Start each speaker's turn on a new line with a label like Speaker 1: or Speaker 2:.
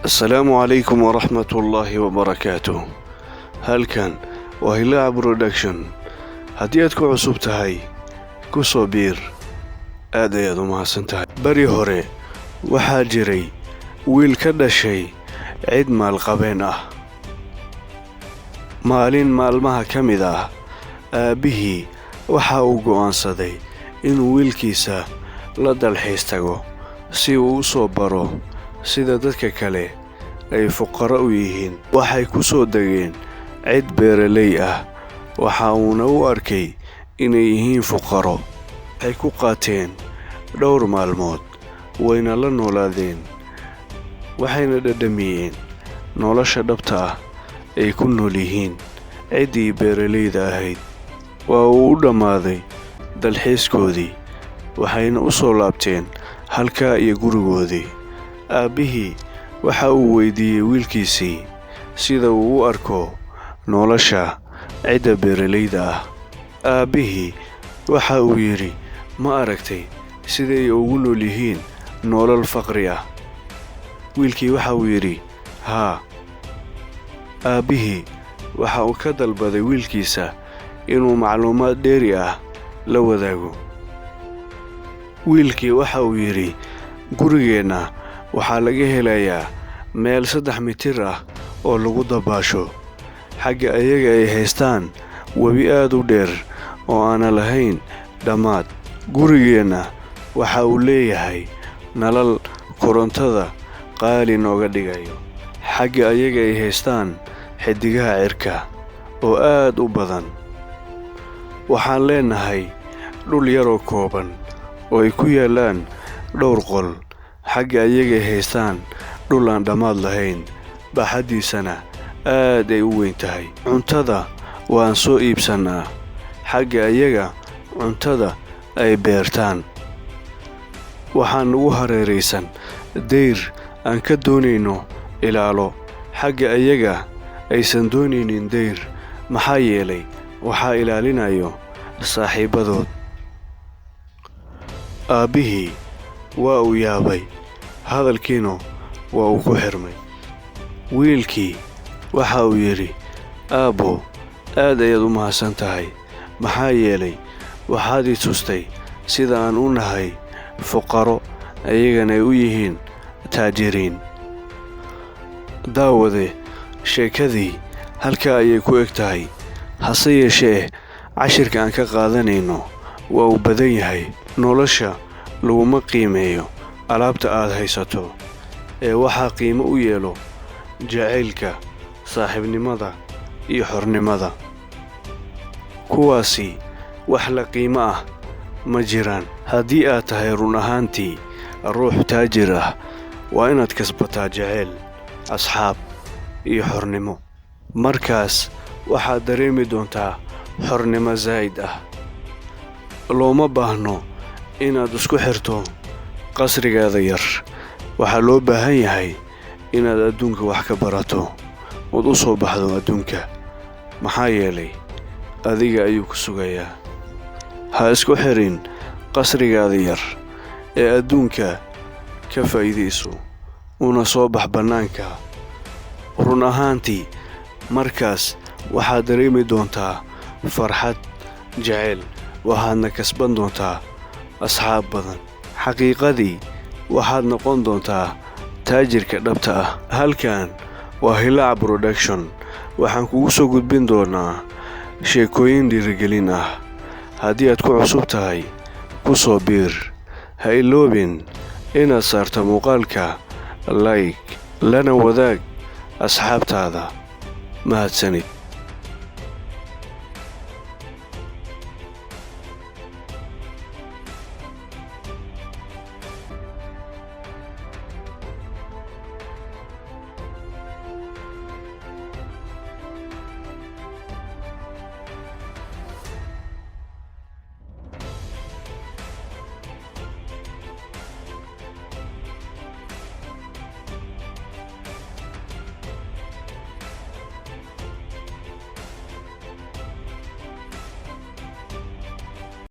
Speaker 1: السلام عليكم ورحمة الله وبركاته. هالكان وهلا برودكشن هديت ku cusub tahay ku soo biir aad ayaad u mahadsantahay. bari hore waxaa jiray wiil ka dhashay cid maalqabeen ah. maalin maalmaha ka mid ah aabihii waxa uu go'aansaday inuu wiilkiisa la dalxiis tago si uu u soo baro sida dadka kale ay fuqara u yihiin. waxay ku soo degeen cid beeraley ah, waxa uuna u arkay inay yihiin fuqaro. waxay ku qaateen dhowr maalmood, wayna la noolaadeen, waxayna dhadhamiyeen nolosha dhabta ah ay ku nool yihiin. ciddii beeraleyda ahayd waa uu u dhammaaday dalxiiskoodii, waxayna u soo laabteen halkaa iyo gurigoodii. aabbihii waxa uu weydiiyey wiilkiisii sida uu u arko nolosha cidda beeraleyda ah. aabbihii waxa uu yidhi, ma aragtay siday ugu nool yihiin nolol faqri ah? wiilkii waxa uu yidhi, haa. aabbihii waxa uu ka dalbaday wiilkiisa inuu macluumaad dheeri ah la wadaago. wiilkii waxa uu yidhi, gurigeenna waxaa laga helayaa meel 3 mitir ah oo lagu dabaasho. xagga ayaga ay haystaan webi aad u dheer oo aan lahayn dhammaad. gurigeenna waxa uu leeyahay nalal korontada qaali nooga dhigayo. xagga ayaga ay haystaan xidigaha cirka oo aad u badan. waxaan leenahay dhul yaroo kooban oo ay ku yaalaan dhowr qol. xagga ayaga ay haystaan dhul aan dhammaad lahayn, baaxaddiisana aad ay u weyn tahay. cuntada waan soo iibsannaa. xagga ayaga cuntada ay beertaan. waxaan nagu hareeraysan dayr aan ka doonayno ilaalo. xagga ayaga aysan doonaynin dayr, maxaa yeelay waxaa ilaalinayo saaxiibadood. aabbihii waa uu yaabay, hadalkiina waa uu ku xirmay. wiilkii waxa uu yidhi, aabbo, aad ayaad u mahadsan tahay, maxaa yeelay waxaad i tustay sida aan u nahay fuqaro, ayagana ay u yihiin taajiriin. daawade, sheekadii halkaa ayay ku eg tahay. hase yeeshee cashirka aan ka qaadanayno waa uu badan yahay. nolosha laguma qiimeeyo alaabta aad haysato, ee waxaa qiimo u yeelo jacaylka, saaxiibnimada iyo xornimada. kuwaasi wax la qiimo ah ma jiraan. haddii aad tahay run ahaantii ruux taajir ah, waa inaad kasbataa jacayl, asxaab iyo xornimo. markaas waxaad dareemi doontaa xornimo zaa'id ah. looma baahno inaad isku xirto qasrigaada yar. waxaa loo baahan yahay inaad adduunka wax ka barato ood u soo baxdo adduunka, maxaa yeelay adiga ayuu ku sugayaa. ha isku xirin qasrigaada yar ee adduunka ka faa'iidayso, una soo bax bannaanka. run ahaantii markaas waxaad dareemi doontaa farxad, jacayl, waxaadna kasban doontaa asxaab badan. xaqiiqadii waxaad noqon doontaa taajirka dhabta ah. halkan waa Hilaac Production. waxaan kugu soo gudbin doonaa sheekooyin dhiirigelin ah. haddii aad ku cusub tahay, ku soo biir. ha iloobin inaad saarto muuqaalka like, lana wadaag asxaabtaada. mahadsanid.